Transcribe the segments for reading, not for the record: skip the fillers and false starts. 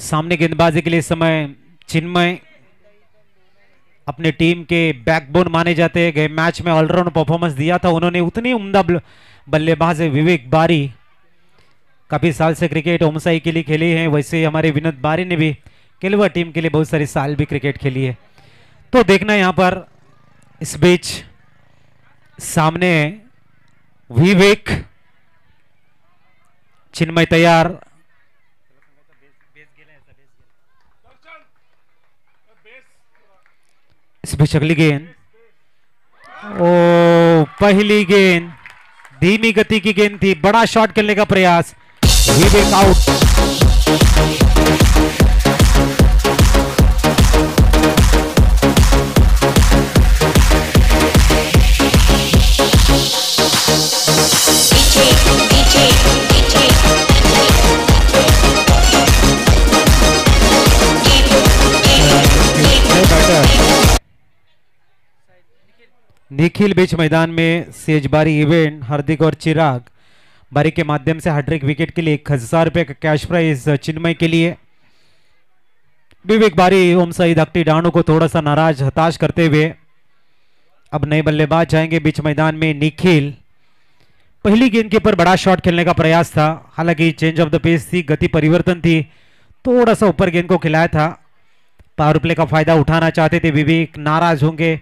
सामने गेंदबाजी के लिए समय चिन्मय अपने टीम के बैकबोन माने जाते हैं। गए मैच में ऑलराउंड परफॉर्मेंस दिया था उन्होंने। उतनी उम्दा बल्लेबाज है विवेक बारी, काफी साल से क्रिकेट ओमसाई के लिए खेले हैं। वैसे हमारे विनोद बारी ने भी केलवा टीम के लिए बहुत सारे साल भी क्रिकेट खेली है। तो देखना यहां पर इस बीच सामने विवेक, चिन्मय तैयार। इस बीच अगली गेंद, ओ पहली गेंद धीमी गति की गेंद थी, बड़ा शॉट खेलने का प्रयास, विवेक आउट। निखिल बीच मैदान में सेजबारी इवेंट, हार्दिक और चिराग बारी के माध्यम से हैट्रिक विकेट के लिए 1000 रुपए का कैश प्राइज चिन्मय के लिए। विवेक बारी ओमसाई धाकटी डाणू को थोड़ा सा नाराज हताश करते हुए अब नए बल्लेबाज जाएंगे बीच मैदान में। निखिल, पहली गेंद के ऊपर बड़ा शॉट खेलने का प्रयास था, हालांकि चेंज ऑफ द पेस थी, गति परिवर्तन थी, थोड़ा सा ऊपर गेंद को खिलाया था। पावर प्ले का फायदा उठाना चाहते थे विवेक, नाराज होंगे।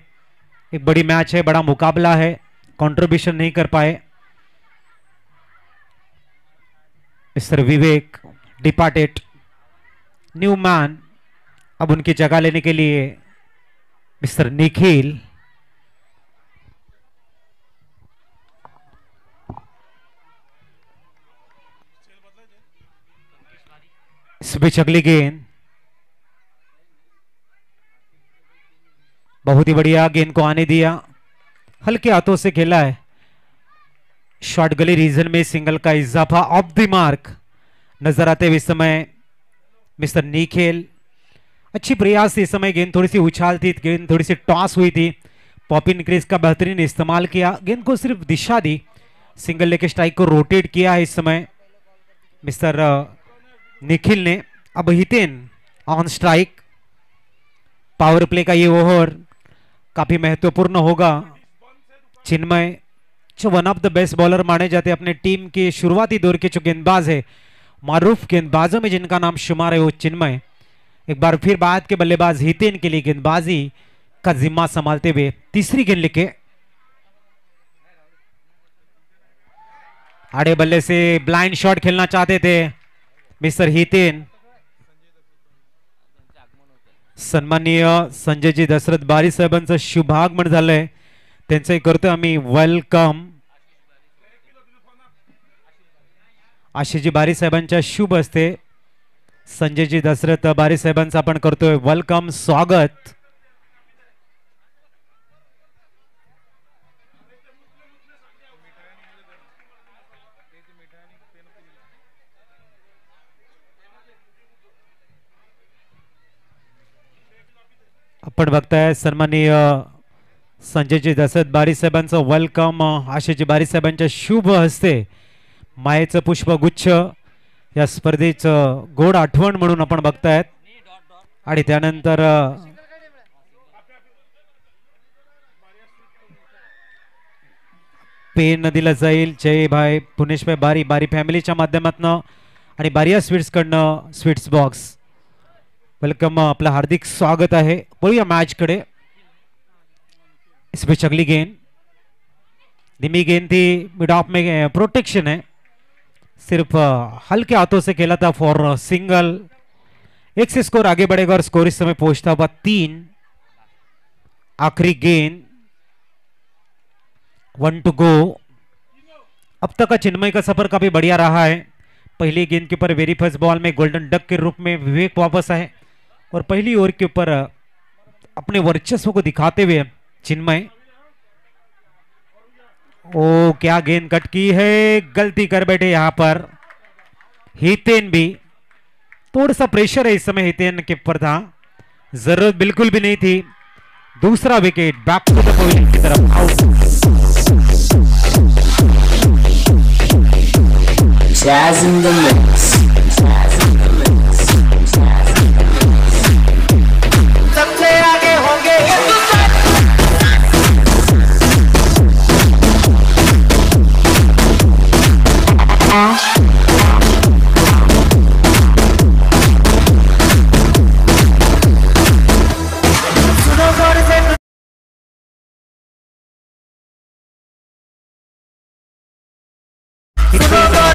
एक बड़ी मैच है, बड़ा मुकाबला है, कंट्रीब्यूशन नहीं कर पाए। इस तरह विवेक डिपार्टेड, न्यू मैन अब उनकी जगह लेने के लिए मिस्टर निखिल। इस बीच अगली गेंद, बहुत ही बढ़िया गेंद को आने दिया, हल्के हाथों से खेला है। शॉर्ट गली रीजन में सिंगल का इजाफा ऑफ द मार्क नजर आते हुए इस समय मिस्टर निखिल। अच्छी प्रयास से इस समय गेंद थोड़ी सी उछाल थी, गेंद थोड़ी सी टॉस हुई थी। पॉपिन क्रीज का बेहतरीन इस्तेमाल किया, गेंद को सिर्फ दिशा दी, सिंगल लेके स्ट्राइक को रोटेट किया है इस समय मिस्टर निखिल ने। अब Hiten on strike, power play का ये ओवर काफी महत्वपूर्ण होगा। चिन्मय जो one of the best bowler Mane जाते हैं अपने टीम के शुरुआती दौर के जो गेंदबाज है, मारूफ गेंदबाजों में जिनका नाम शुमार है वो चिन्मय। एक बार फिर बाद के बल्लेबाज हितेन के लिए गेंदबाजी का जिम्मा संभालते हुए तीसरी गेंद लेके आड़े बल्ले से ब्लाइंड शॉट खेलना चाहते थे मिस्टर हितेन। सन्माननीय संजयजी दशरथ बारी साहेबांचं शुभागमन झालंय, त्यांचंही करतोय आम्ही वेलकम। आशिषजी बारी साहेबांच्या शुभ हस्ते संजयजी दशरथ बारी साहेबांचं आपण करतोय वेलकम, स्वागत। आपण बघताय सन्माननीय संजयजी दशरथ बारी साहेबांचं वेलकम, आशिषजी बारी साहेबांच्या शुभ हस्ते मायेचं पुष्पगुच्छ या स्पर्धेचं गोड आठवण म्हणून आपण बघतायत। आणि त्यानंतर पेन दिला जाईल जय भाई पुणेश भाई बारी, बारी फॅमिलीच्या माध्यमातून आणि बारिया स्वीट्स कडनं स्वीट्स बॉक्स वेलकम, आपलं हार्दिक स्वागत आहे। बोलूया मॅच कडे। इस बीच अगली गेंद, धीमी गेंद थी, मिड ऑफ में प्रोटेक्शन है, सिर्फ हल्के हाथों से खेला था फॉर सिंगल। एक से स्कोर आगे बढ़ेगा और स्कोर इस समय पहुंचता हुआ 3। आखिरी गेंद, 1 टू गो। अब तक का चिन्मय का सफर काफी बढ़िया रहा है। पहली गेंद के ऊपर वेरी फर्स्ट बॉल में गोल्डन डक के रूप में विवेक वापस आए और पहली ओवर के ऊपर अपने वर्चस्व को दिखाते हुए चिन्मय। ओ क्या गेंद कट की है, गलती कर बैठे यहां पर हितेन भी। थोड़ा सा प्रेशर है इस समय हितेन के ऊपर था, जरूरत बिल्कुल भी नहीं थी। दूसरा wicket back to the bowling की तरफ, out. Jazz in the mix. Jazz in the mix. Jazz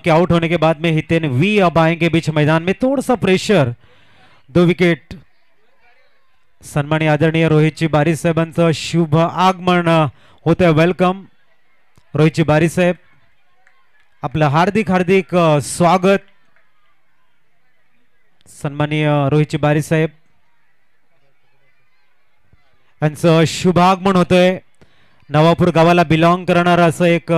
के आउट होने के बाद में हितेन वी अब आएंगे बीच मैदान में, थोड़ा सा प्रेशर, 2 विकेट. सन्माननीय आदरणीय रोहितजी बारी साहेबांचं शुभ आगमन होत आहे. वेलकम रोहितजी बारी साहेब, आपलं हार्दिक हार्दिक स्वागत. सन्माननीय रोहितजी बारी साहेब यांचं शुभ आगमन होतंय. नवापूर गावाला बिलॉंग करणार असं एक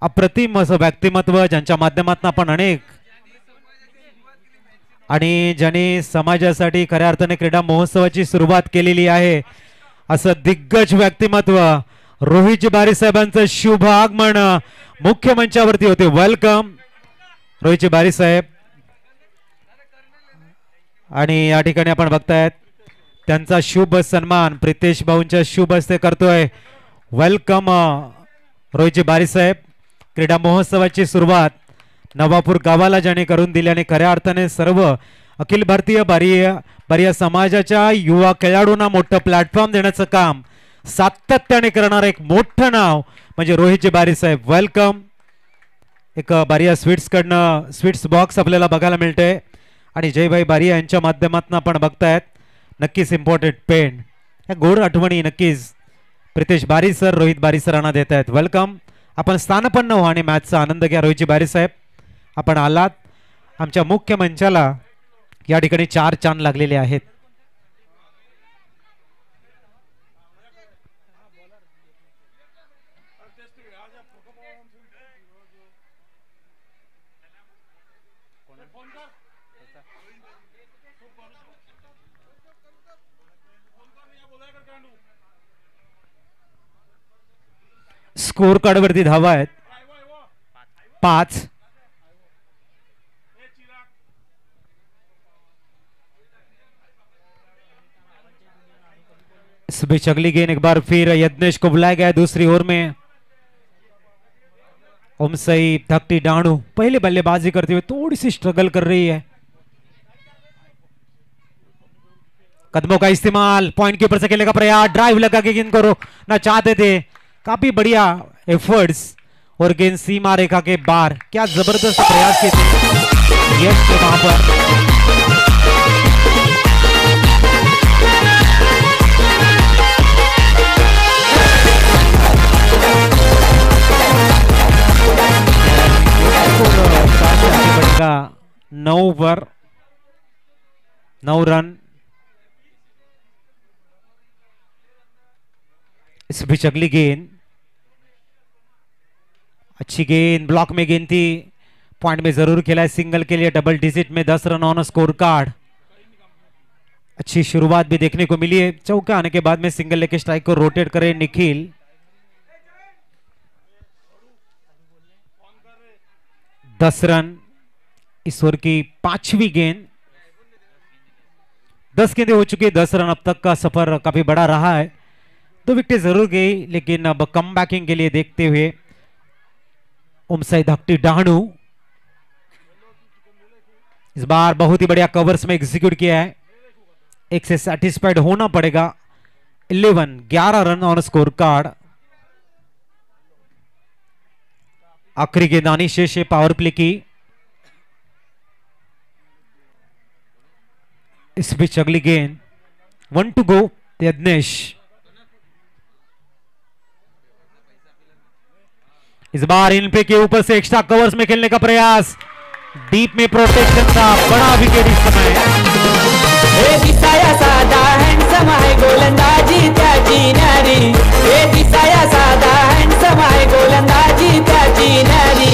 अप्रतिम असं व्यक्तिमत्व, ज्यांच्या माध्यमातून आपण अनेक आणि ज्यांनी समाजासाठी खऱ्या अर्थाने क्रीडा महोत्सवाची सुरुवात केलेली आहे, असं दिग्गज व्यक्तिमत्व रोहितजी बारी साहेबांचं शुभ आगमन मुख्य मंचावरती होते. वेलकम रोहितजी बारी साहेब. आणि या ठिकाणी आपण बघतायत त्यांचा शुभ सन्मान प्रितेश भाऊंच्या शुभ हस्ते करतोय. वेलकम रोहितजी बारी साहेब. क्रीडा महोत्सवाची सुरुवात नवापूर गावाला ज्याने करून दिली आणि खऱ्या अर्थाने सर्व अखिल भारतीय बारिया समाजाच्या युवा खेळाडूंना मोठं प्लॅटफॉर्म देण्याचं काम सातत्याने करणारं एक मोठं नाव म्हणजे रोहितजी बारी साहेब. वेलकम. एक बारिया स्वीट्स कडनं स्वीट्स बॉक्स आपल्याला बघायला मिळते आणि जयभाई बारिया यांच्या माध्यमातून आपण बघतायत नक्कीच इम्पॉर्टंट पेन, या गोड आठवणी नक्कीच प्रितेश बारी सर रोहित बारी सरांना देत आहेत. वेलकम. आपण स्थानपन्न व्हा आणि मॅचचा आनंद घ्या. रोहितजी बारी साहेब आपण आलात. आमच्या मुख्य मंचाला या ठिकाणी 4 चांद लागलेले आहेत. स्कोर कार्ड वरती धावा आहेत 5. इस बीच अगली गेंद एक बार फिर यज्ञेश को बुलाया गया दूसरी ओवर में. ओमसई धकटी डाणू पहले बल्लेबाजी करते हुए थोड़ी सी स्ट्रगल कर रही है. कदमों का इस्तेमाल, पॉइंट के ऊपर से खेलने का प्रयास, ड्राइव लगा के गेंद को रोकना चाहते थे. काफी बढ़िया एफर्ट्स और गेंद सीमा रेखा के बाहर. क्या जबरदस्त प्रयास किए थे यश के वहां पर. बढ़ेगा 9 ओवर 9 रन. इस बीच अगली गेंद, अच्छी गेंद, ब्लॉक में गेंद थी, पॉइंट में जरूर खेला है सिंगल के लिए. डबल डिजिट में 10 रन ऑन स्कोर कार्ड. अच्छी शुरुआत भी देखने को मिली है. चौका आने के बाद में सिंगल लेके स्ट्राइक को रोटेट करे निखिल. 10 रन इस ओवर की 5वीं गेंद. 10 गेंदें हो चुकी है. 10 रन. अब तक का सफर काफी बड़ा रहा है. 2 विकेट जरूर गई, लेकिन अब कम बैकिंग के लिए देखते हुए ओमसाई धकटी डाणू इस बार बहुत ही बढ़िया कवर्स में एग्जीक्यूट किया है. एक से सेटिस्फाइड होना पड़ेगा. 11 रन ऑन स्कोर कार्ड. आखिरी गेंदानी शेष है पावर प्ले की. इस बीच अगली गेंद, 1 टू गो. यज्ञेश इस बार इन पे के ऊपर से एक्स्ट्रा कवर्स में खेलने का प्रयास, डीप में प्रोटेक्शन था. बड़ा विकेट इस समय. सादा हैंडसम आहे गोलंदाजी त्याची नारी. सादा हैंडसम आहे गोलंदाजी त्याची नारी.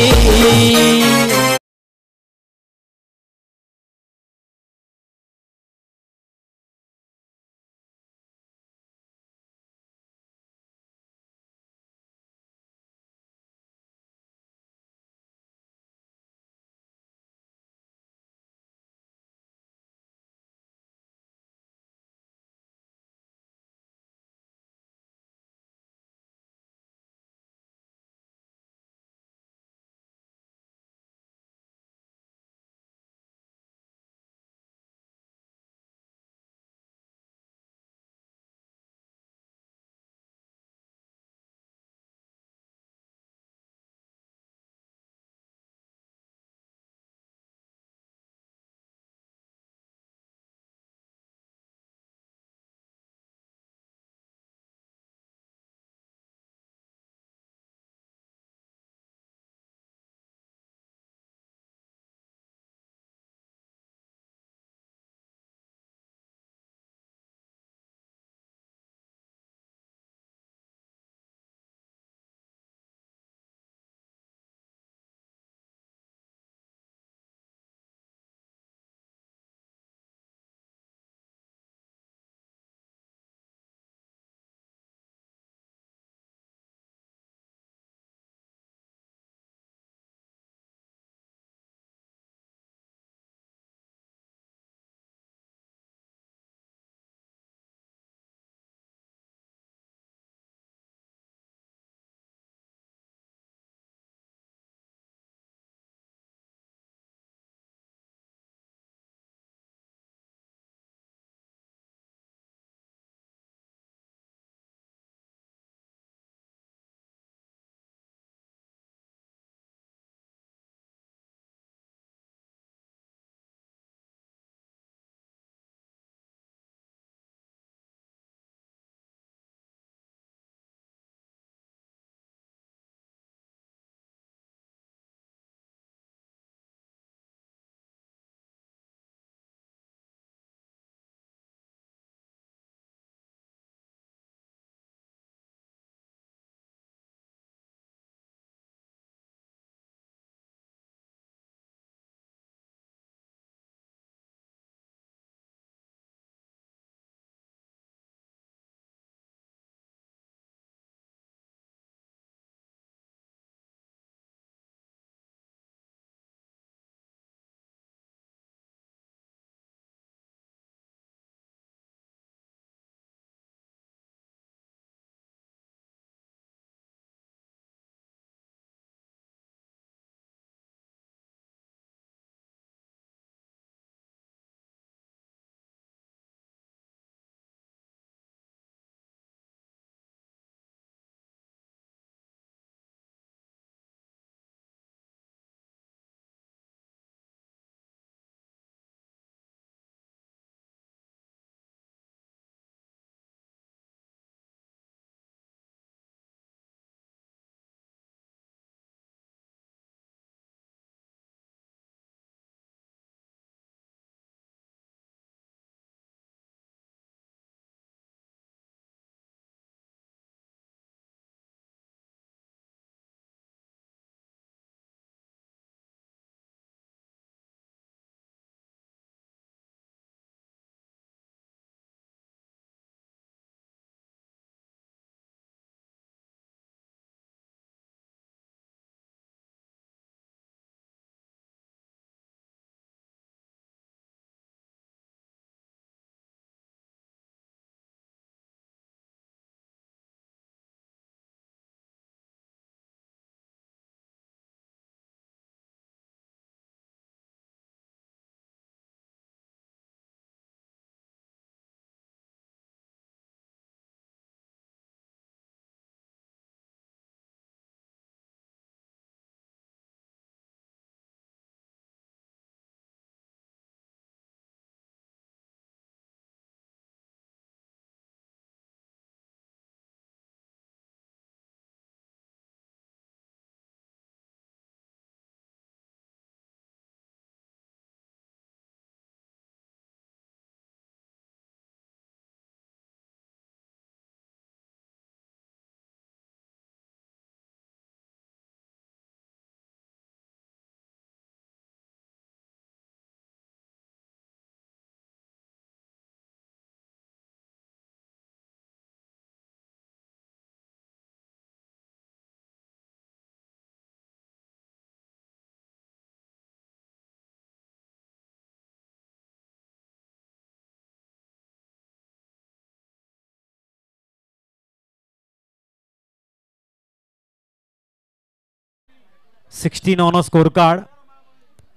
16 ऑन स्कोर कार्ड।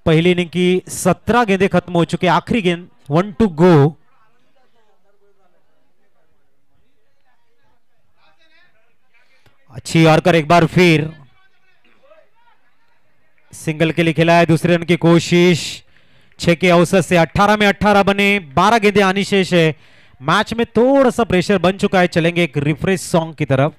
पहली इनिंग की 17 गेंदें खत्म हो चुके, आखिरी गेंद 1 टू गो। अच्छी यॉर्कर एक बार फिर, सिंगल के लिए खिला है। दूसरे रन की कोशिश, 6 के औसत से 18 में 18 बने, 12 गेंदें आनी शेष है। मैच में थोड़ा सा प्रेशर बन चुका है, चलेंगे एक रिफ्रेश सॉन्ग की तरफ।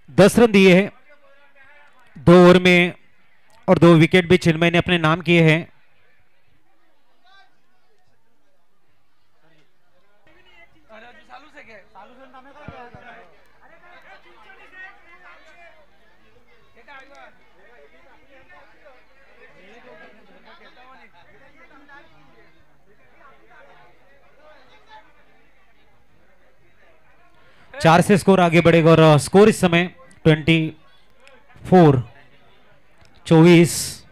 दस रन दिए हैं 2 ओवर में और 2 विकेट भी चिन्मय ने अपने नाम किए हैं। चार से स्कोर आगे बढ़ेगा और स्कोर इस समय 24।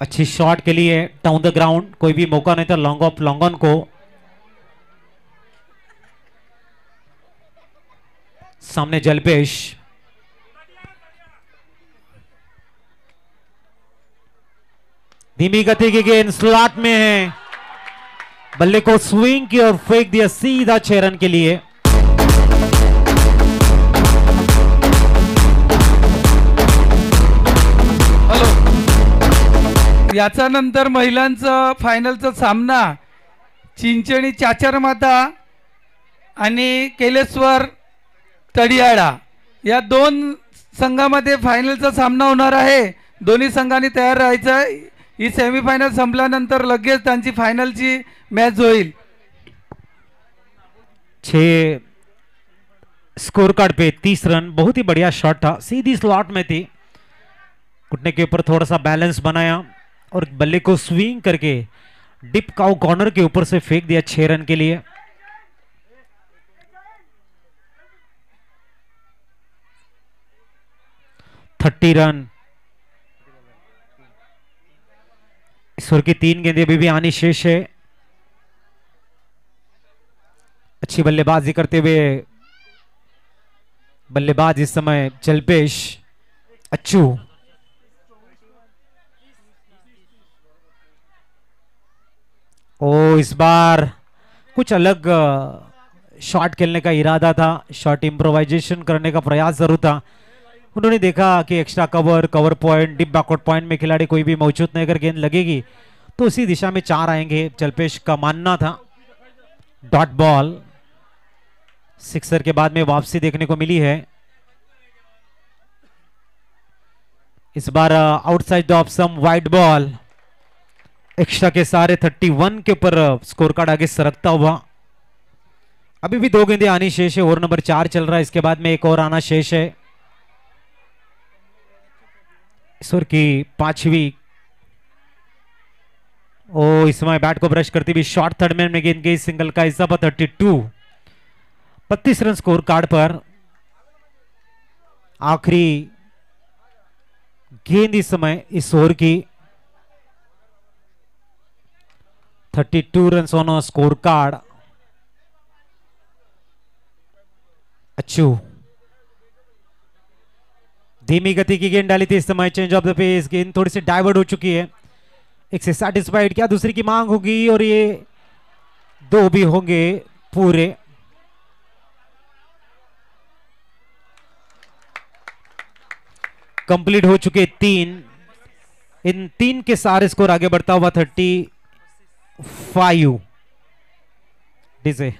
अच्छी शॉट के लिए डाउन द ग्राउंड, कोई भी मौका नहीं था लॉन्ग ऑफ लॉन्ग ऑन को। सामने जलपेश, धीमी गति की गेंद स्लॉट में है, बल्ले को स्विंग की और फेंक दिया सीधा 6 रन के लिए। हॅलो, याचा नंतर महिलांचा फायनलचा सामना चिंचणी चाचर माता आणि केलेश्वर तडियाडा या 2 संघामध्ये फायनलचा सामना होणार आहे। दोन्ही संघांनी तयार राहायचं आहे। ही सेमीफायनल संपल्यानंतर लगेच त्यांची फायनलची मैच होईल। 6 स्कोर कार्ड पे 30 रन, बहुत ही बढ़िया शॉट था, सीधी स्लॉट में थी, घुटने के ऊपर थोड़ा सा बैलेंस बनाया और बल्ले को स्विंग करके डिप काउ कॉर्नर के ऊपर से फेंक दिया 6 रन के लिए। थर्टी रन, ईश्वर की 3 गेंदें अभी भी आनी शेष है। अच्छी बल्लेबाजी करते हुए बल्लेबाज इस समय जलपेश अच्छू। ओ, इस बार कुछ अलग शॉट खेलने का इरादा था, शॉट इम्प्रोवाइजेशन करने का प्रयास जरूर था। उन्होंने देखा कि extra cover point, deep backward point में खिलाड़ी कोई भी मौजूद नहीं, अगर गेंद लगेगी तो उसी दिशा में 4 आएंगे, जलपेश का मानना था। डॉट बॉल, सिक्सर के बाद में वापसी देखने को मिली है। इस बार outside the off some wide ball, extra के सारे 31 के ऊपर स्कोर कार्ड आगे सरकता हुआ। अभी भी 2 गेंदें आनी शेष है, ओवर नंबर 4 चल रहा है, इसके बाद में एक और आना शेष है। ईश्वर की 5वीं, ओ इस समय बैट को ब्रश करती हुई शॉर्ट थर्ड मैन में गेंद गई, सिंगल का इजाफा 32। 32 रन स्कोर कार्ड पर। आखिरी गेंद इस समय इस ओवर की, 32 रन ऑन स्कोर कार्ड। अच्छू, धीमी गति की गेंद डाली थी इस समय, चेंज ऑफ द पेस, गेंद थोड़ी सी डाइवर्ट हो चुकी है। एक से सैटिस्फाइड, क्या दूसरी की मांग होगी और ये 2 भी होंगे पूरे। कंप्लीट हो चुके 3, इन 3 के सारे स्कोर आगे बढ़ता हुआ 35। डीजे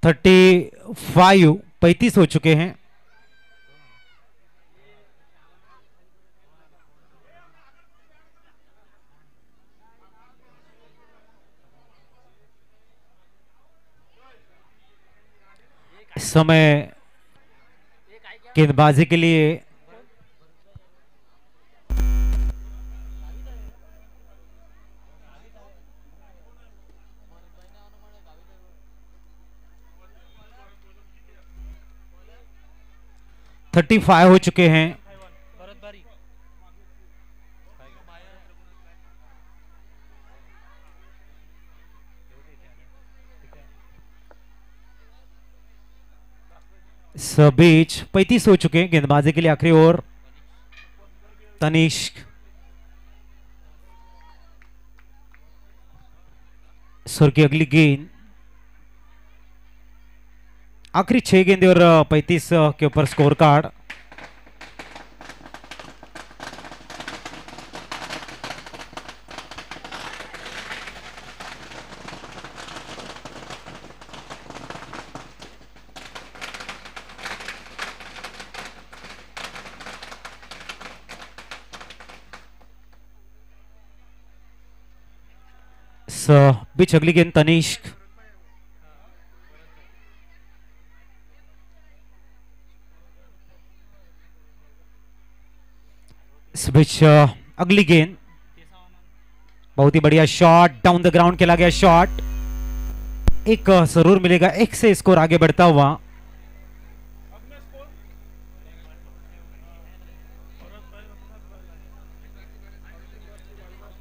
35 हो चुके हैं। इस समय गेंदबाजी के लिए थर्टी 35 हो चुके हैं। इस बीच 35 हो चुके हैं। गेंदबाजी के लिए आखिरी ओवर तनिष्क सुर की अगली गेंद। आखिरी 6 गेंदे और 35 के ऊपर स्कोर कार्ड। बीच अगली गेंद तनिष्क। इस बीच अगली गेंद बहुत ही बढ़िया शॉट डाउन द ग्राउंड खेला गया शॉट। एक जरूर मिलेगा, एक से स्कोर आगे बढ़ता हुआ।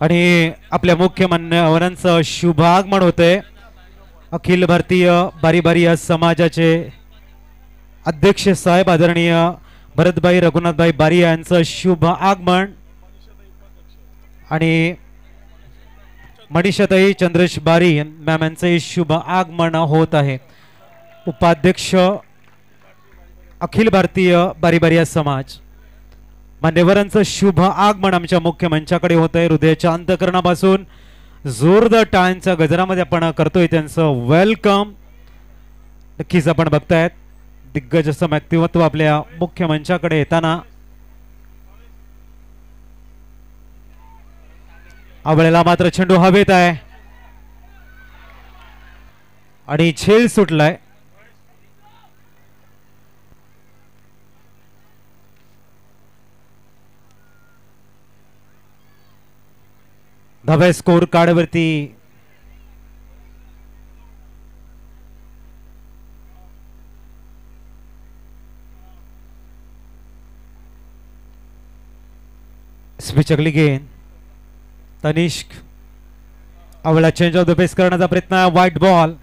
आणि आपल्या मुख्य मान्यवरांचं शुभ आगमन होतंय। अखिल भारतीय बारी समाजाचे अध्यक्ष साहेब आदरणीय भरतभाई रघुनाथभाई बारी यांचं शुभ आगमन आणि मनीषाताई चंद्रेश बारी मॅम यांचे शुभ आगमन होत आहे। उपाध्यक्ष अखिल भारतीय बारी समाज मान्यवरांचं शुभ आगमन आमच्या मुख्य मंचाकडे होत आहे। हृदयाच्या अंतःकरणापासून जोरदार टाळ्यांच्या गजरामध्ये आपण करतोय त्यांचं वेलकम। नक्कीच आपण बघतायत दिग्गज असं व्यक्तिमत्व आपल्या मुख्य मंचाकडे येताना। आवळेला मात्र चेंडू हवेत आहे आणि झेल सुटलाय। धावे स्कोर कार्ड वरती स्विच अगली गेंद तनिष्क आवळा चेंज ऑफ द पेस करण्याचा प्रयत्न। व्हाईट बॉल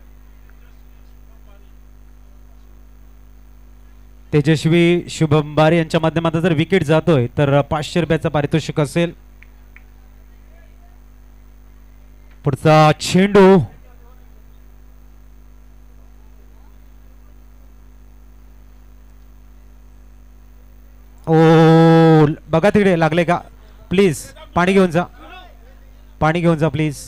तेजस्वी शुभम बारी यांच्या माध्यमातून जर विकेट जातोय तर 500 रुपयाचं पारितोषिक असेल। पुढचा चेंडू ओ बघा तिकडे लागले का, प्लीज पाणी घेऊन जा, पाणी घेऊन जा प्लीज।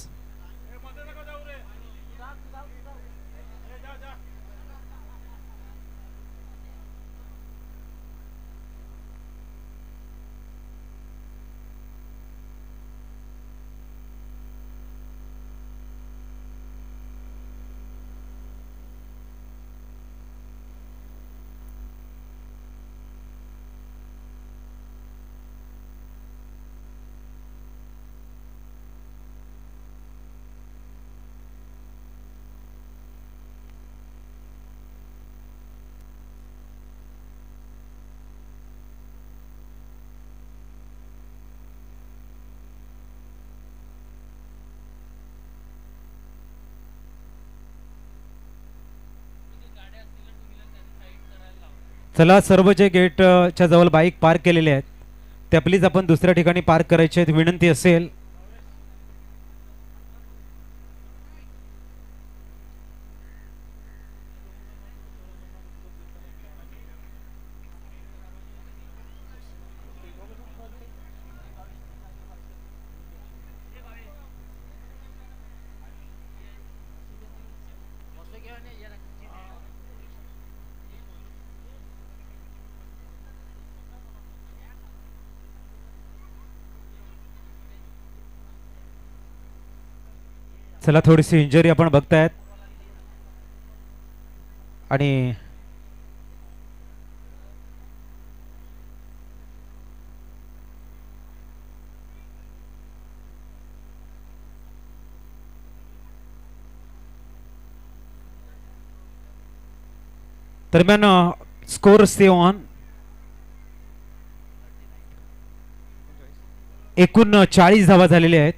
चला सर्व जे गेटच्या जवळ बाईक पार्क केलेले आहेत त्या प्लीज आपण दुसऱ्या ठिकाणी पार्क करायचे आहेत, विनंती असेल। चला थोडीशी इंजरी आपण बघतायत आणि दरम्यान स्कोर स्टे ऑन. एकूण 40 धावा झालेल्या आहेत.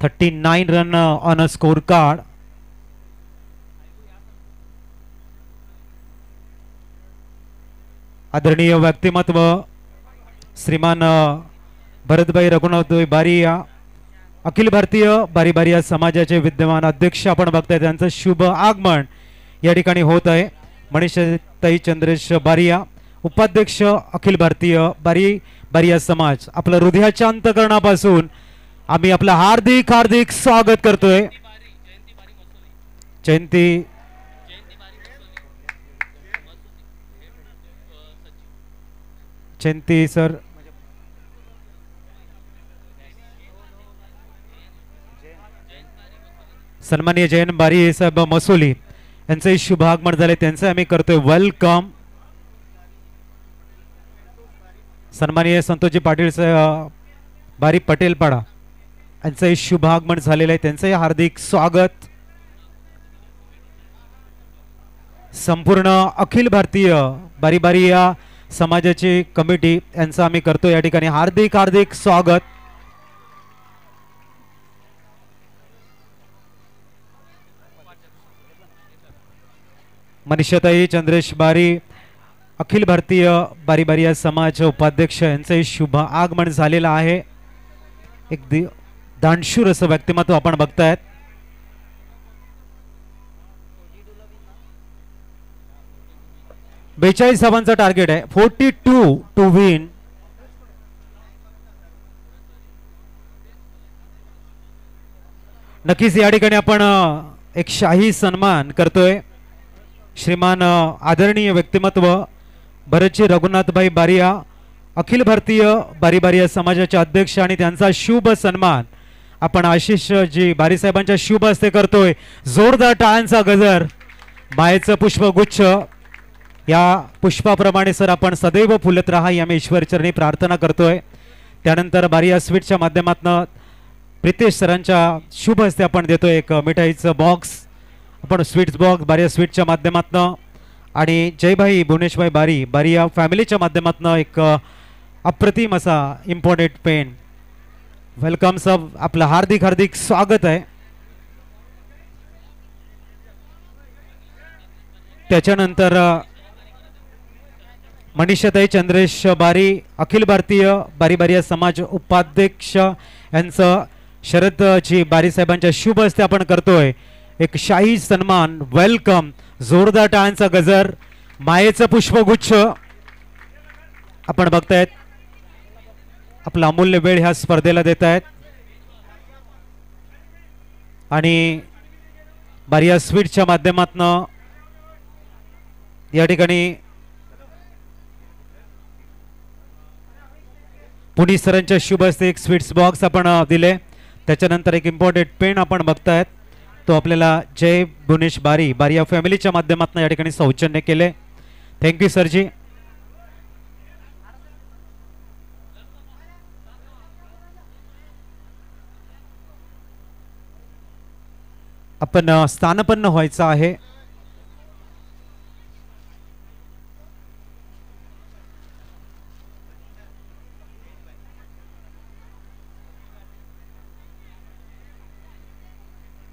39 run on a score card. आदरणीय व्यक्तिमत्व श्रीमान भरतभाई रघुनाथभाई बारिया, अखिल भारतीय बारी बारिया समाजाचे विद्यमान अध्यक्ष आपण बघताय, त्यांचं शुभ आगमन या ठिकाणी होत आहे. मनीषाताई चंद्रेश बारिया, उपाध्यक्ष अखिल भारतीय बारी बारिया समाज, आपलं हृदयाच्या अंतःकरणापासून आम्ही आपलं हार्दिक हार्दिक स्वागत करतोय. जयंती जयंती सर, सन्माननीय जयंत बारी साहेब मसोली यांचे शुभ आगमन झाले, त्यांचे आम्ही करतोय वेलकम. सन्माननीय संतोषजी पाटील साहेब बारी पटेलपाडा यांचे शुभ आगमन झालेलं आहे, त्यांचे हार्दिक स्वागत. संपूर्ण अखिल भारतीय बारी बारिया समाजाची कमिटी यांचं आम्ही करतो या ठिकाणी हार्दिक हार्दिक स्वागत. मनीषाताई चंद्रेश बारी, अखिल भारतीय बारी बारिया समाज उपाध्यक्ष, यांचे शुभ आगमन झालेलं आहे. एक दानशूर असं व्यक्तिमत्व आपण बघतायत. बेचाळीस धावांचा टार्गेट आहे, 42 टू विन. नक्कीच या ठिकाणी आपण एक शाही सन्मान करतोय. श्रीमान आदरणीय व्यक्तिमत्व भरतजी रघुनाथभाई बारिया, अखिल भारतीय बारी बारिया समाजाचे अध्यक्ष, आणि त्यांचा शुभ सन्मान आपण आशिष जी बारी साहेबांच्या शुभ हस्ते करतोय. जोरदार टाळ्यांचा गजर, मायेचं पुष्पगुच्छ, या पुष्पाप्रमाणे सर आपण सदैव फुलत राहा ही आम्ही ईश्वरचरणी प्रार्थना करतोय. त्यानंतर बारिया स्वीटच्या माध्यमातून प्रितेश सरांच्या शुभ हस्ते आपण देतोय एक मिठाईचं बॉक्स, आपण स्वीट्स बॉक्स बारिया स्वीटच्या माध्यमातून, आणि जयभाई भुवनेशभाई बारी बारिया फॅमिलीच्या माध्यमातून एक अप्रतिम असा इम्पॉर्टंट पेन. वेलकम सब, आपलं हार्दिक हार्दिक स्वागत आहे. त्याच्यानंतर मनीषाताई चंद्रेश बारी, अखिल भारतीय बारी बारिया समाज उपाध्यक्ष, यांचं शरदजी बारी साहेबांच्या शुभ हस्ते आपण करतोय एक शाही सन्मान. वेलकम, जोरदार टाळ्यांचा गजर, मायेचं पुष्पगुच्छ आपण बघतायत. आपला अमूल्य वेळ ह्या स्पर्धेला देत आहेत आणि बारिया स्वीटच्या माध्यमातून या ठिकाणी पुणे सरांच्या शुभ हस्ते एक स्वीट्स बॉक्स आपण दिले. त्याच्यानंतर एक इम्पॉर्टंट पेन आपण बघतायत, तो आपल्याला जय भुवनेश बारी बारिया फॅमिलीच्या माध्यमातून या ठिकाणी सौजन्य केले. थँक्यू सरजी. आपण स्थानपन्न व्हायचं आहे.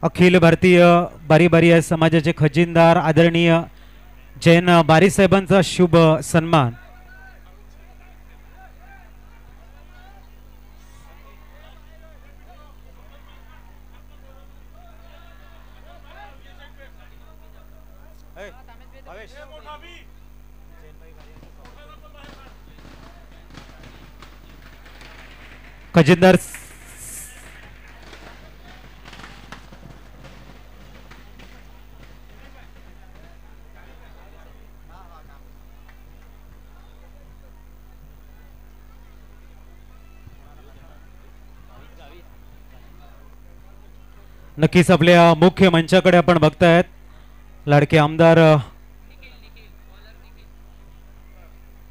अखिल भारतीय बारी बारिया समाजाचे खजिनदार आदरणीय जैन बारी साहेबांचा शुभ सन्मान. खजिनदार नक्कीच आपल्या मुख्य मंचाकडे आपण बघतायत लाडके आमदार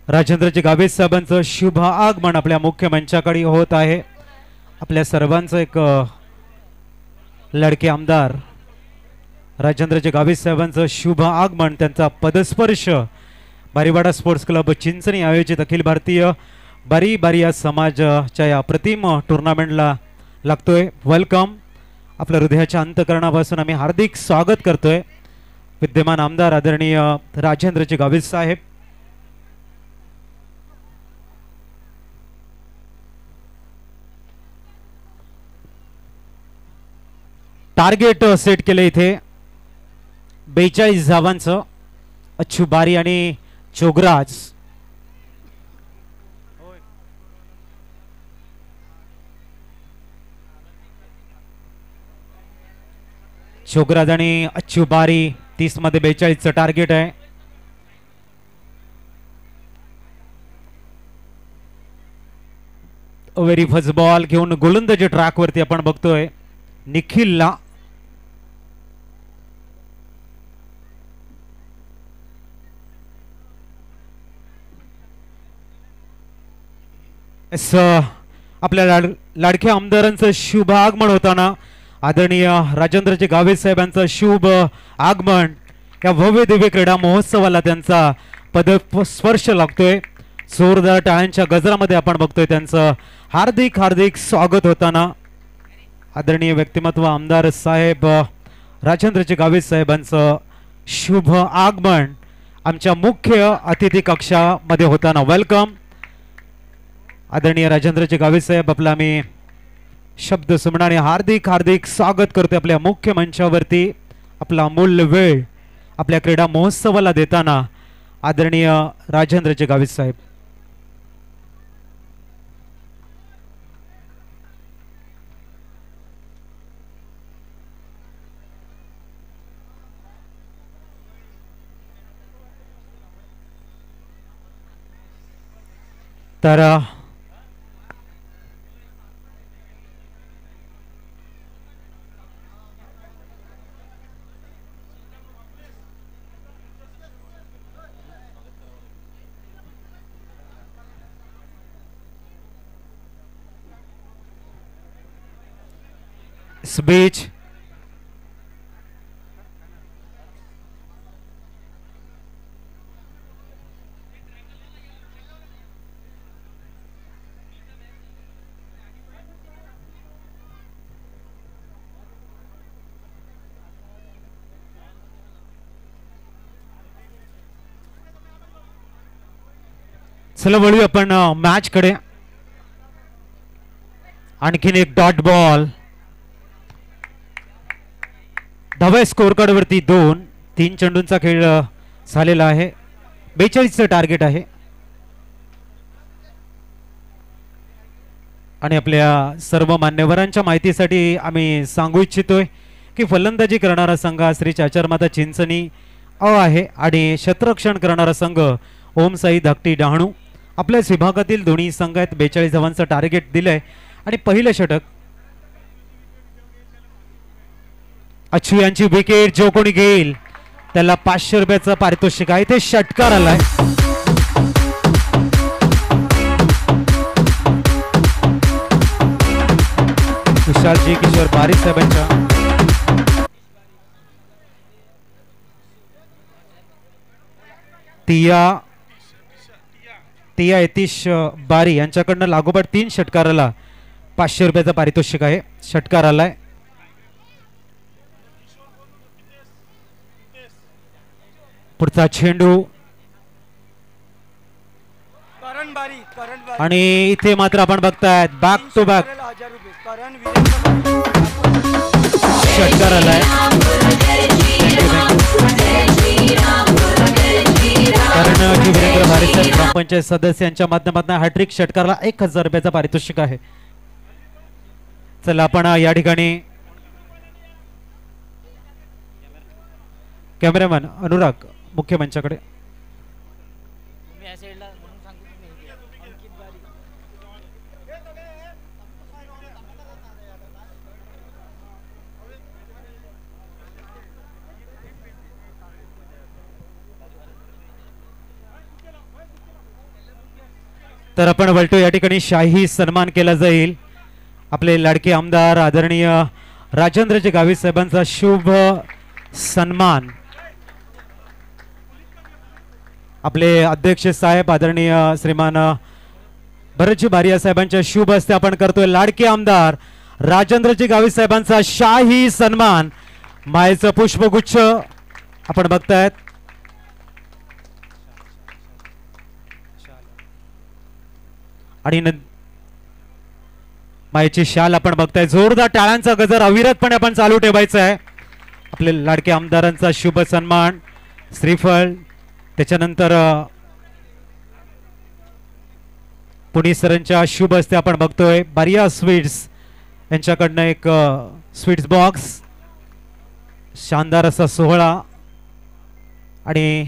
राजेंद्रजी गावित साहेबांचं शुभ आगमन आपल्या मुख्य मंचाकडे होत आहे। आपल्या सर्वांचं एक लाडके आमदार राजेंद्रजी गावित साहेबांचं शुभ आगमन, त्यांचा पदस्पर्श बारीवाडा स्पोर्ट्स क्लब चिंचणी आयोजित अखिल भारतीय बारी बारी या समाजाच्या या अप्रतिम टुर्नामेंटला लागतोय। वेलकम, आपल्या हृदयाच्या अंतकरणापासून आम्ही हार्दिक स्वागत करतोय विद्यमान आमदार आदरणीय राजेंद्रजी गावित साहेब। टार्गेट सेट केले इथे 42 धावांचं। अच्छू बारी आणि चोगराज चोगराज आणि अच्छू बारी 30 मध्ये 42 चं टार्गेट आहे। व्हेरी फर्स्ट बॉल घेऊन गोलंदाजी ट्रॅक वरती आपण बघतोय निखिलला। आपल्या लाडक्या आमदारांचं शुभ आगमन होताना आदरणीय राजेंद्रजी गावित साहेबांचं शुभ आगमन या भव्य दिव्य क्रीडा महोत्सवाला त्यांचा पदस्पर्श लागतोय। जोरदार टाळ्यांच्या गजरामध्ये आपण बघतोय त्यांचं हार्दिक हार्दिक स्वागत होताना आदरणीय व्यक्तिमत्व आमदार साहेब राजेंद्रजी गावित साहेबांचं शुभ आगमन आमच्या मुख्य अतिथी कक्षामध्ये होताना। वेलकम आदरणीय राजेंद्रजी गावित साहेब, आपला मी शब्द सुमनाने हार्दिक हार्दिक स्वागत करतोय आपल्या मुख्य मंचावरती। आपला अमूल्य वेळ आपल्या क्रीडा महोत्सवाला देताना आदरणीय राजेंद्रजी गावित साहेब। तर इस बीच चला वळूया आपण मॅच कडे। आणखीन एक डॉट बॉल, धावा स्कोर कार्ड वरती 2-3 चेंडूंचा खेळ झालेला आहे। 42 चं टार्गेट आहे आणि आपल्या सर्व मान्यवरांच्या माहितीसाठी आम्ही सांगू इच्छितोय की फलंदाजी करणारा संघ श्री चाचरमाता चिंचणी अ आहे आणि क्षेत्ररक्षण करणारा संघ ओम साई धाकटी डहाणू। आपल्याच विभागातील दोन्ही संघ आहेत। 42 धावांचं टार्गेट दिलंय आणि पहिलं षटक अच्छू यांची विकेट जो कोणी घेईल त्याला 500 रुपयाचं पारितोषिक आहे। ते षटकार आलाय। विशालजी किशोर बारी साहेबांच्या तिया यतीश बारी यांच्याकडनं लागोपाठ 3 षटकाराला 500 रुपयाचं पारितोषिक आहे। षटकार आलाय। पुढचा चेंडू आणि इथे मात्र आपण बघताय बॅक टू बॅक षटकार आलाय। कारण वीरेंद्र भारी साहेब ग्रामपंचायत सदस्य यांच्या माध्यमातून हॅट्रिक षटकारला 1000 रुपयाचं पारितोषिक आहे। चला आपण या ठिकाणी कॅमेरामॅन अनुराग मुख्य मंचाकडे। तर आपण वळतो या ठिकाणी शाही सन्मान केला जाईल. आपले लाडके आमदार आदरणीय राजेंद्रजी गावित साहेबांचा शुभ सन्मान. आपले अध्यक्ष साहेब आदरणीय श्रीमान भरतजी बारिया साहेबांच्या शुभ हस्ते आपण करतोय लाडके आमदार राजेंद्रजी गावित साहेबांचा शाही सन्मान. मायेचं पुष्पगुच्छ आपण बघतायत. आणि मायेची शाल आपण बघताय. जोरदार टाळ्यांचा गजर अविरतपणे आपण चालू ठेवायचा आहे. आपले लाडके आमदारांचा शुभ सन्मान श्रीफळ. त्याच्यानंतर पुणे सरांच्या शुभ हस्ते आपण बघतोय बारिया स्वीट्स यांच्याकडनं एक स्वीट्स बॉक्स. शानदार असा सोहळा आणि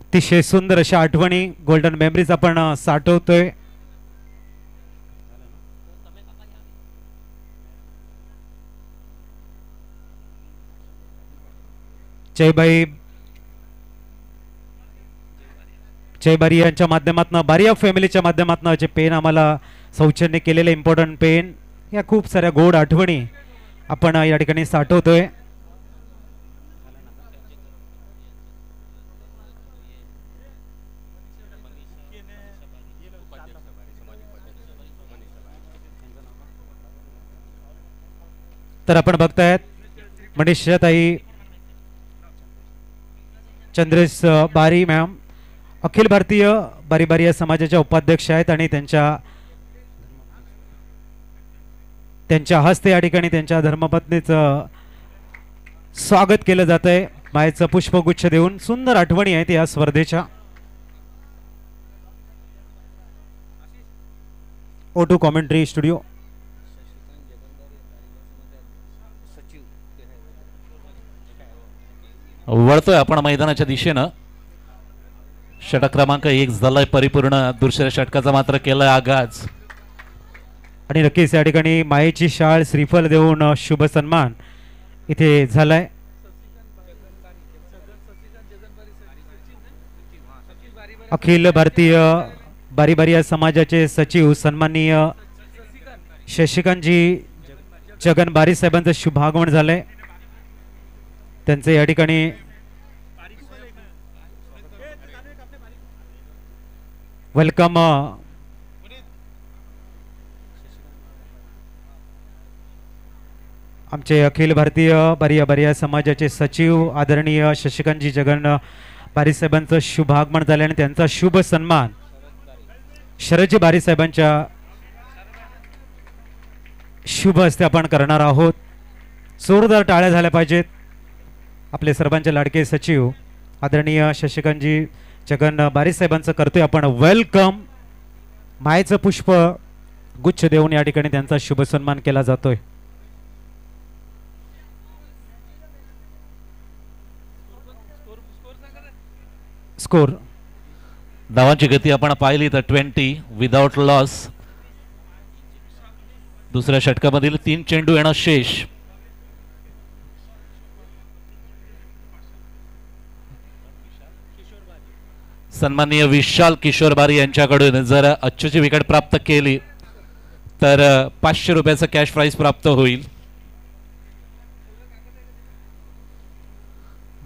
अतिशय सुंदर अशा आठवणी गोल्डन मेमरीज आपण साठवतोय. जय बारिया यांच्या माध्यमातून बारिया फॅमिलीच्या माध्यमातून जे पेन आम्हाला सौजन्य केलेले इम्पॉर्टंट पेन या खूप साऱ्या गोड आठवणी आपण या ठिकाणी साठवतोय. तर आपण बघतायत मनीषाताई चंद्रेश बारी मॅम अखिल भारतीय बारी बारिया समाजाच्या उपाध्यक्ष आहेत आणि त्यांच्या हस्ते या ठिकाणी त्यांच्या धर्मपत्नीचं स्वागत केलं जात आहे. मायेचं पुष्पगुच्छ देऊन सुंदर आठवणी आहेत या स्पर्धेच्या. O2 commentary studio. वळतोय आपण मैदानाच्या दिशेनं. षटक क्रमांक 1 झालाय परिपूर्ण. दुसऱ्या षटकाचा मात्र केलाय आगाज. आणि नक्कीच या ठिकाणी मायेची शाळ श्रीफल देऊन शुभ सन्मान इथे झालाय. अखिल भारतीय बारी बारिया समाजाचे सचिव सन्माननीय शशिकांतजी जगन बारी साहेबांचं शुभागमन झालंय. त्यांचे या ठिकाणी वेलकम. आमचे अखिल भारतीय बारिया बारिया समाजाचे सचिव आदरणीय शशिकांतजी जगन बारी साहेबांचं शुभागमन झाले आणि त्यांचा शुभ सन्मान शरदजी बारी साहेबांच्या शुभ हस्ते आपण करणार आहोत. जोरदार टाळ्या झाल्या पाहिजेत. आपले सर्वांचे लाडके सचिव आदरणीय शशिकांतजी जगन बारी साहेबांचं करतोय आपण वेलकम. मायेचं पुष्प गुच्छ देऊन या ठिकाणी त्यांचा शुभ सन्मान केला जातोय. स्कोर धावांची गती आपण पाहिली तर 20 विदाउट लॉस. दुसऱ्या षटकामधील 3 चेंडू येणं शेष. सन्माननीय विशाल किशोर बारी यांच्याकडून जर अच्छी विकेट प्राप्त केली तर 500 रुपयाचं कॅश प्राइज प्राप्त होईल.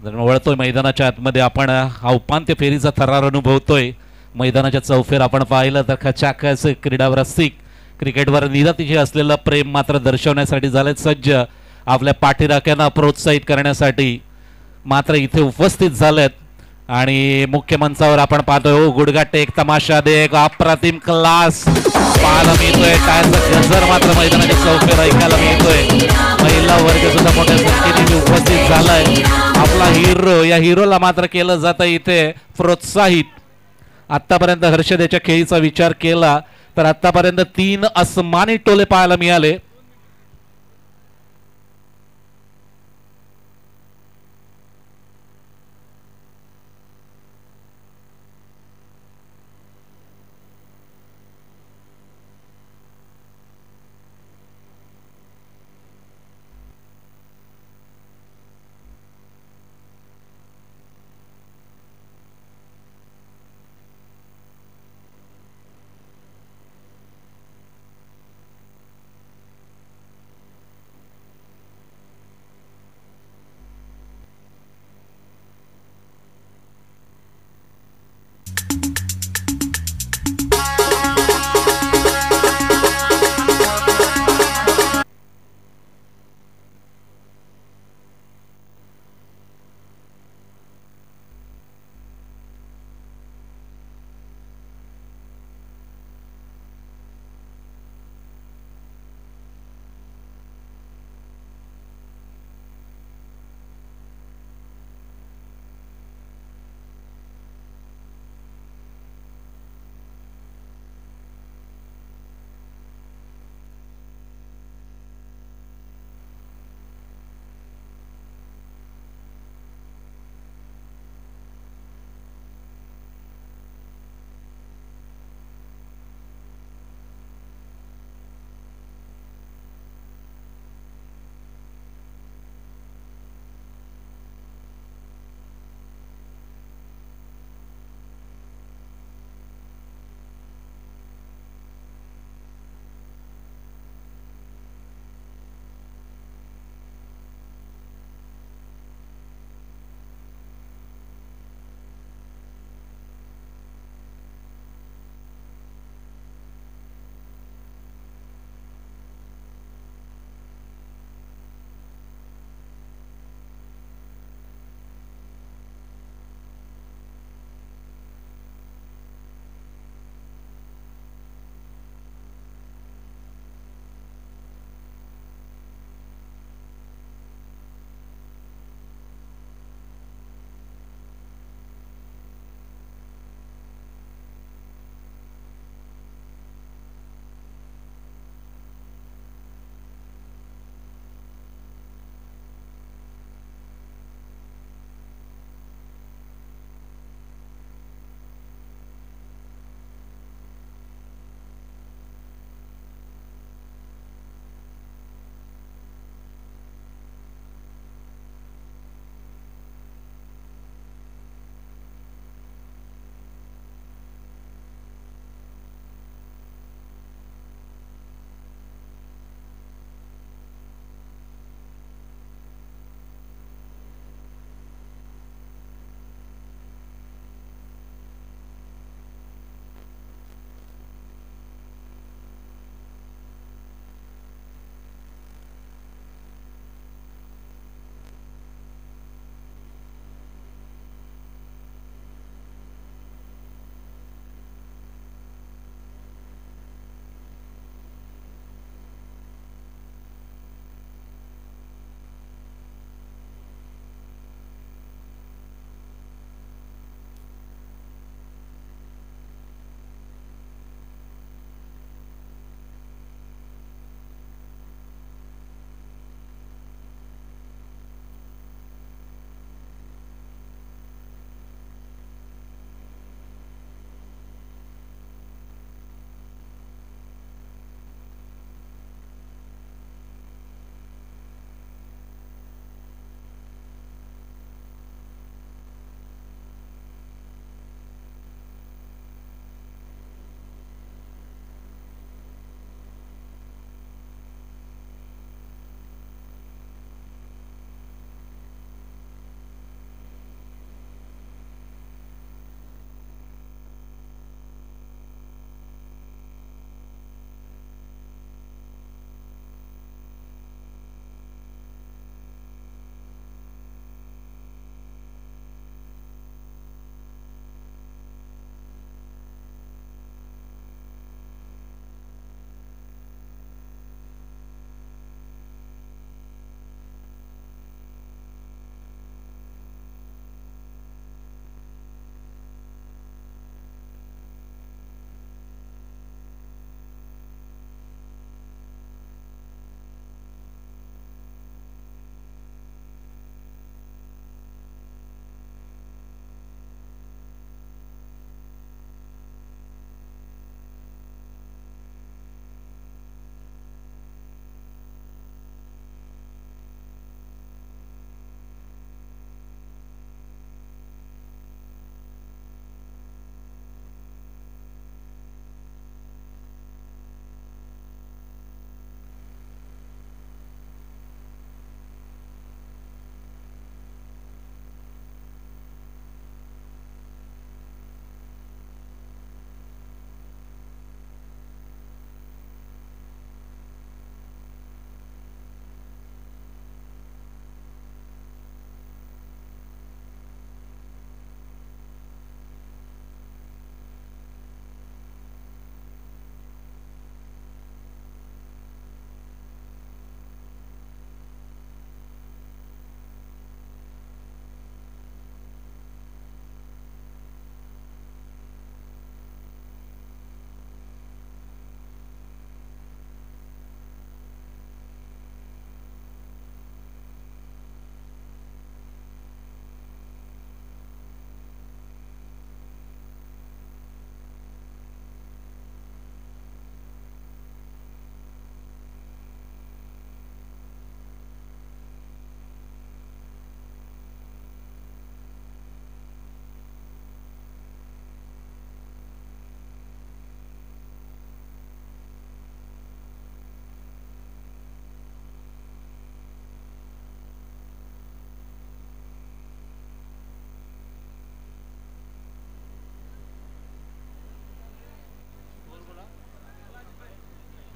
वळतोय मैदानाच्या आतमध्ये आपण हा उपांत्य फेरीचा थरार अनुभवतोय. मैदानाच्या चौफेर आपण पाहिलं तर खचाखच क्रीडावर रसिक क्रिकेटवर निरतिशय असलेलं प्रेम मात्र दर्शवण्यासाठी झालेत सज्ज. आपल्या पाठीराख्यांना प्रोत्साहित करण्यासाठी मात्र इथे उपस्थित झालेत. आणि मुख्य मंचावर आपण पाहतोय गुडघा टेक तमाशा देख अप्रतिम क्लास पाहायला मिळतोय. टायरचा गजर मात्र मैदानाच्या चौफेर ऐकायला मिळतोय. महिला वर्ग सुद्धा मोठ्या संख्येने उपस्थित झालाय. आपला हिरो या हिरोला मात्र केलं जातं इथे प्रोत्साहित. आतापर्यंत हर्षदेच्या खेळीचा विचार केला तर आतापर्यंत 3 अस्मानी टोले पाहायला मिळाले.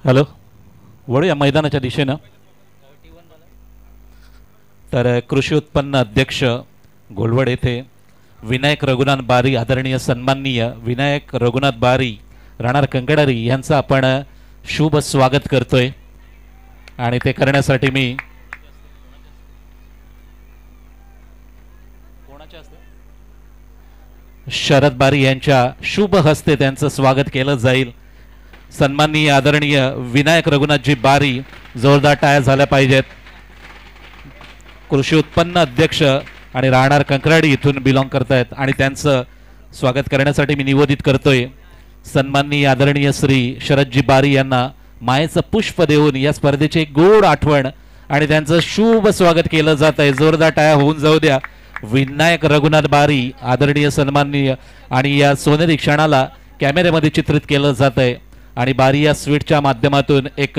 हॅलो, वळूया मैदानाच्या दिशेनं. तर कृषी उत्पन्न अध्यक्ष घोलवड येथे विनायक रघुनाथ बारी, आदरणीय सन्माननीय विनायक रघुनाथ बारी राहणार कंकडारी यांचं आपण शुभ स्वागत करतोय. आणि ते करण्यासाठी मी शरद बारी यांच्या शुभ हस्ते त्यांचं स्वागत केलं जाईल. सन्माननीय आदरणीय विनायक रघुनाथजी बारी, जोरदार टाळ्या झाल्या पाहिजेत. कृषी उत्पन्न अध्यक्ष आणि राहणार कंकराडी इथून बिलॉंग करतायत आणि त्यांचं स्वागत करण्यासाठी मी निवेदित करतोय सन्माननीय आदरणीय श्री शरदजी बारी यांना मायेचं पुष्प देऊन या स्पर्धेची एक गोड आठवण आणि त्यांचं शुभ स्वागत केलं जात आहे. जोरदार टाळ्या होऊन जाऊ द्या. विनायक रघुनाथ बारी आदरणीय सन्माननीय आणि या सोनेरी क्षणाला कॅमेऱ्यामध्ये चित्रित केलं जात आहे आणि बारी या स्वीटच्या माध्यमातून एक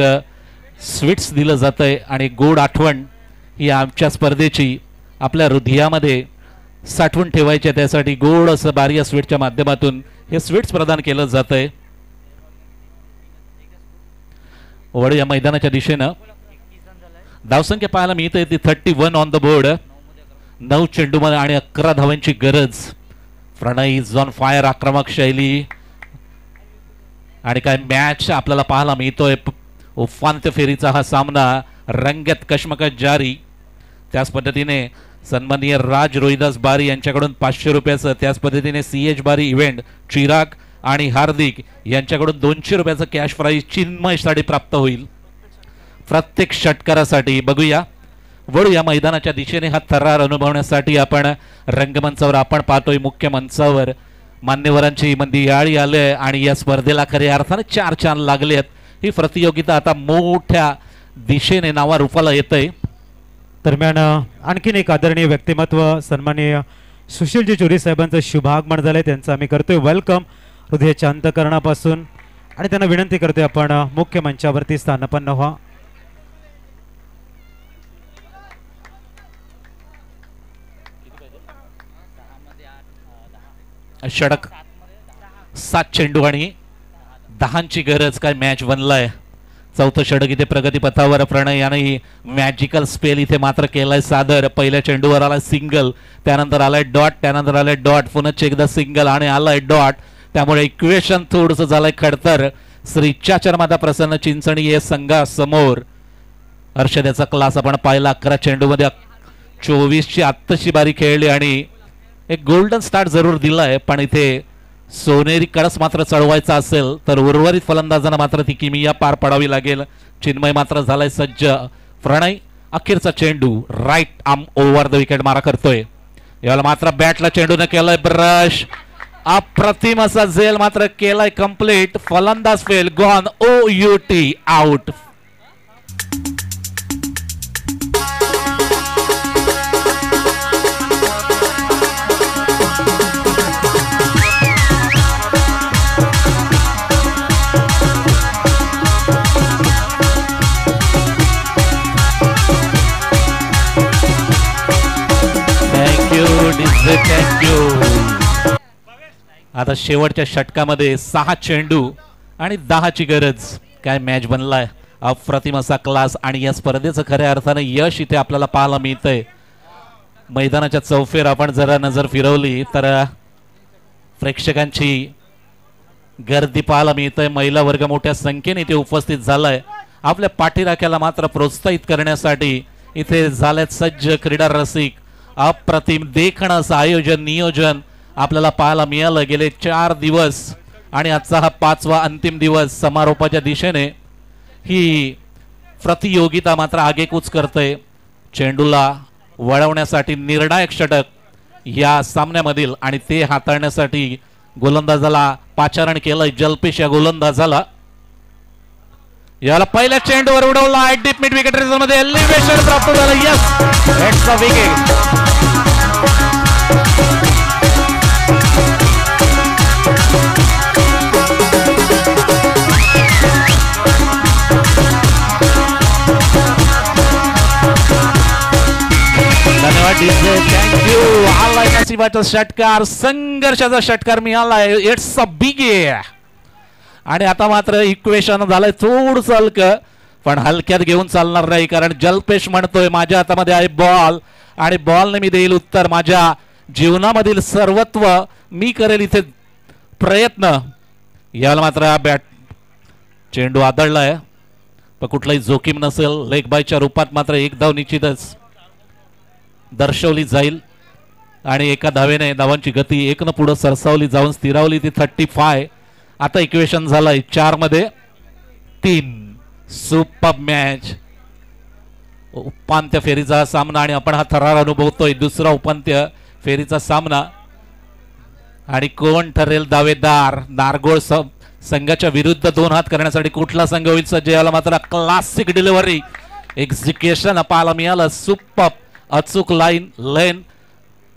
स्वीट्स दिलं जात आहे आणि गोड आठवण ही आमच्या स्पर्धेची आपल्या हृदयामध्ये साठवून ठेवायची, त्यासाठी गोड असं बारी या स्वीटच्या माध्यमातून हे स्वीट्स प्रदान केलं जात आहे. वळ या मैदानाच्या दिशेनं धावसंख्या पाहायला मिळते ती 31 ऑन द बोर्ड. 9 चेंडूमध्ये आणि 11 धावांची गरज. प्रणय इज ऑन फायर, आक्रमक शैली आणि काय मॅच आपल्याला पाहायला मिळतोय. उपांत्य फेरीचा हा सामना रंगत कश्मकश जारी. त्याच पद्धतीने सन्माननीय राज रोहिदास बारी यांच्याकडून 500 रुपयाचं, त्याच पद्धतीने CH बारी इव्हेंट चिराग आणि हार्दिक यांच्याकडून 200 रुपयाचं कॅश प्राइज चिन्मयसाठी प्राप्त होईल प्रत्येक षटकारासाठी. बघूया, वळू या मैदानाच्या दिशेने हा थरार अनुभवण्यासाठी आपण रंगमंचावर आपण पाहतोय. मुख्य मंचावर मान्यवरांची मंदियाळी आले आणि या स्पर्धेला खऱ्या अर्थाने 4 चांद लागले आहेत. ही प्रतियोगिता आता मोठ्या दिशेने नावा रूपाला येतंय. दरम्यान आणखीन एक आदरणीय व्यक्तिमत्व सन्माननीय सुशीलजी चोरी साहेबांचं शुभागमन झालंय, त्यांचं आम्ही करतोय वेलकम हृदयाच्या अंतकरणापासून आणि त्यांना विनंती करतोय आपण मुख्य मंचावरती स्थानापन्न व्हा. षटक 7 चेंडू आणि 10ची गरज. काय मॅच बनलाय. चौथं षटक इथे प्रगती पथावर. प्रणय याने मॅजिकल स्पेल इथे मात्र केलाय सादर. पहिल्या चेंडूवर आलाय सिंगल, त्यानंतर आलाय डॉट, त्यानंतर आलाय डॉट, पुन्हा एकदा सिंगल आणि आलाय डॉट. त्यामुळे इक्वेशन थोडंसं झालंय खडतर. श्री चाचरमाता प्रसन्न चिंचणी या संघासमोर. हर्षद्याचा क्लास आपण पाहिला. 11 चेंडूमध्ये 24ची आत्ताची बारी खेळली आणि एक गोल्डन स्टार्ट जरूर दिलाय, पण इथे सोनेरी कळस मात्र चढवायचा असेल तर उर्वरित फलंदाजांना मात्र ती किमिया पार पडावी लागेल. चिन्मय मात्र झालाय सज्ज. प्रणय अखेरचा चेंडू right arm over the wicket मारा करतोय. याला मात्र बॅटला चेंडूने केलाय ब्रश. अप्रतिम असा झेल मात्र केलाय कंप्लीट. फलंदाज फेल, गॉन, OUT आउट. आता शेवटच्या षटकामध्ये 6 चेंडू आणि 10ची गरज. काय मॅच बनलाय. अप्रतिम असा क्लास आणि या स्पर्धेचं खऱ्या अर्थाने यश इथे आपल्याला पाहायला मिळतंय. मैदानाच्या चौफेर आपण जरा नजर फिरवली तर प्रेक्षकांची गर्दी पाहायला मिळतंय. महिला वर्ग मोठ्या संख्येने इथे उपस्थित झालाय. आपल्या पाठीराख्याला मात्र प्रोत्साहित करण्यासाठी इथे झालेत सज्ज क्रीडा रसिक. अप्रतिम देखणं असं आयोजन नियोजन आपल्याला पाहायला मिळालं गेले 4 दिवस आणि आजचा हा 5वा अंतिम दिवस. समारोपाच्या दिशेने ही प्रतियोगिता मात्र आगेकूच करते. चेंडूला वळवण्यासाठी निर्णायक षटक या सामन्यामधील आणि ते हाताळण्यासाठी गोलंदाजाला पाचारण केलंय जलपेश या गोलंदाजाला. याला पहिल्या चेंडूवर उडवला. डीप मिड विकेट रिझन मध्ये एलिव्हेशन प्राप्त झालं. Yes, it's a wicket. धन्यवाद डीजे, थँक्यू. आलाय नशिबाचा षटकार, संघर्षाचा षटकार मिळालाय. इट्स अ बिग आणि आता मात्र इक्वेशन झालंय थोडंसं हलकं, पण हलक्यात घेऊन चालणार नाही, कारण जल्पेश म्हणतोय माझ्या हातामध्ये आहे बॉल आणि बॉलने मी देईल उत्तर. माझ्या जीवनामधील सर्वत्व मी करेल इथे प्रयत्न. याला मात्र बॅट चेंडू आदळलाय, पण कुठलाही जोखीम नसेल. लेग बायच्या रूपात मात्र एक धाव निश्चितच दर्शवली जाईल आणि एका धावेने धावांची गती 1 पुढे सरसावली जाऊन स्थिरावली ती 35. आता इक्वेशन झालंय 4 मध्ये 3. Super match. उपांत्य फेरीचा सामना आणि आपण हा थरार अनुभवतोय. दुसरा उपांत्य फेरीचा सामना आणि कोण ठरेल दावेदार. नारगोळ संघाच्या विरुद्ध 2 हात करण्यासाठी कुठला संघ होईल सज्ज. याला मात्र क्लासिक डिलिव्हरी एक्झिक्युशन पाहायला मिळालं. सुपर अचूक लेन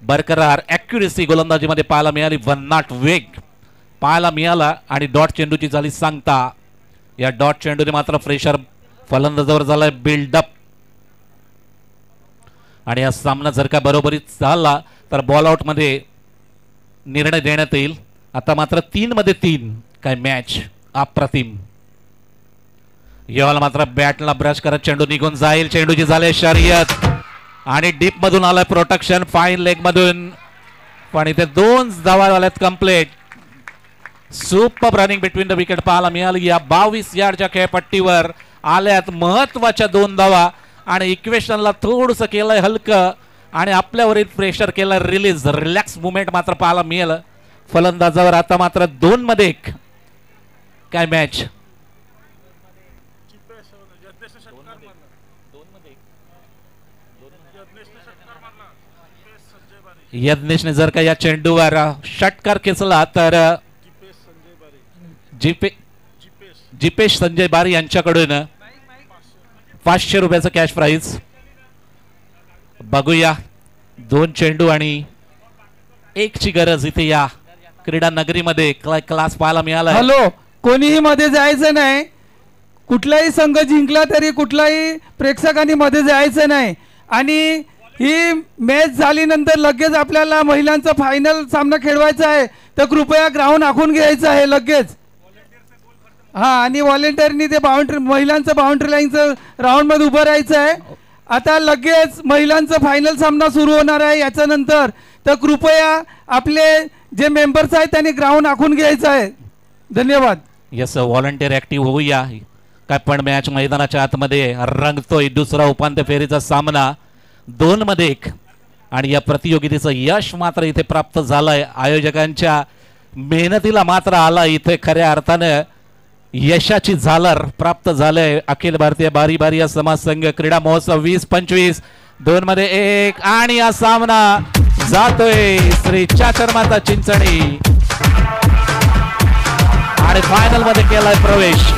बरकरार ॲक्युरेसी गोलंदाजीमध्ये पाहायला मिळाली. भन्नाट वेग पाहायला मिळाला आणि डॉट चेंडूची झाली सांगता. या डॉट चेंडूने मात्र फ्रेशर फलंदाजावर झालाय बिल्डअप आणि हा सामना जर का बरोबरीत झाला तर बॉल आउट मध्ये निर्णय देण्यात येईल. आता मात्र 3 मध्ये 3. काय मॅच अप्रतिम. याला मात्र बॅटला ब्रश करत चेंडू निघून जाईल. चेंडूची झाले शर्यत आणि डीप मधून आलाय प्रोटेक्शन फाईन लेग मधून, पण इथे 2 धावा झाल्यात complete. Super running between the wicket पाहायला मिळाली. या 22 यार्डच्या खेळपट्टीवर आल्यात महत्वाच्या 2 धावा आणि इक्वेशनला थोडंसं केलंय हलकं आणि आपल्यावरील प्रेशर केलं रिलीज. रिलॅक्स मुवमेंट मात्र पाहायला मिळालं फलंदाजावर. आता मात्र 2 मध्ये 1. काय मॅच. यज्ञेशने जर का या चेंडूवर षटकार खेचला तर जिपेश संजय बारी यांच्याकडून 500 रुपयाचं कॅश प्राइज. बघूया 2 चेंडू आणि 1 ची गरज इथे या क्रीडा नगरीमध्ये. क्लास पाहायला मिळाला. हॅलो, कोणीही मध्ये जायचं नाही. कुठलाही संघ जिंकला तरी कुठलाही प्रेक्षकांनी मध्ये जायचं नाही. आणि ही मॅच झाल्यानंतर लगेच आपल्याला महिलांचा फायनल सामना खेळवायचा आहे, तर कृपया ग्राउंड आखून घ्यायचं आहे लगेच. आणि व्हॉलेंटिअरनी ते बाउंड्री महिलांचं बाउंड्री लाईनचं राऊंड मध्ये उभं राहायचं आहे. आता लगेच महिलांचा फायनल सामना सुरू होणार आहे याच्यानंतर, तर कृपया आपले जे मेंबर्स आहेत त्यांनी ग्राउंड आखून घ्यायचं आहे. धन्यवाद. यस, व्हॉलंटियर ऍक्टिव्ह होऊया. काय पण मॅच मैदानाच्या आतमध्ये रंगतोय. दुसरा उपांत्य फेरीचा सामना 2 मध्ये 1 आणि या प्रतियोगितेचं यश मात्र इथे प्राप्त झालंय. आयोजकांच्या मेहनतीला मात्र आला इथे खऱ्या अर्थानं यशाची झालर प्राप्त झालंय. अखिल भारतीय बारी बारी या समाज संघ क्रीडा महोत्सव 2025 2 मध्ये 1 आणि हा सामना जातोय श्री चाचरमाता चिंचणी आणि फायनल मध्ये केलाय प्रवेश.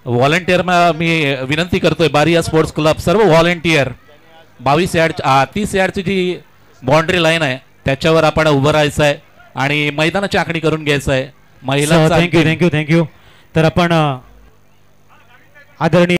व्हॉलंटियर मी विनंती करतोय बारिया स्पोर्ट्स क्लब सर्व व्हॉलंटियर 30 यार्डची जी बाउंड्री लाईन आहे त्याच्यावर आपण उभं राहायचं आहे आणि मैदानाची आखणी करून घ्यायचं आहे. महिलांचा थँक्यू. तर आपण आदरणीय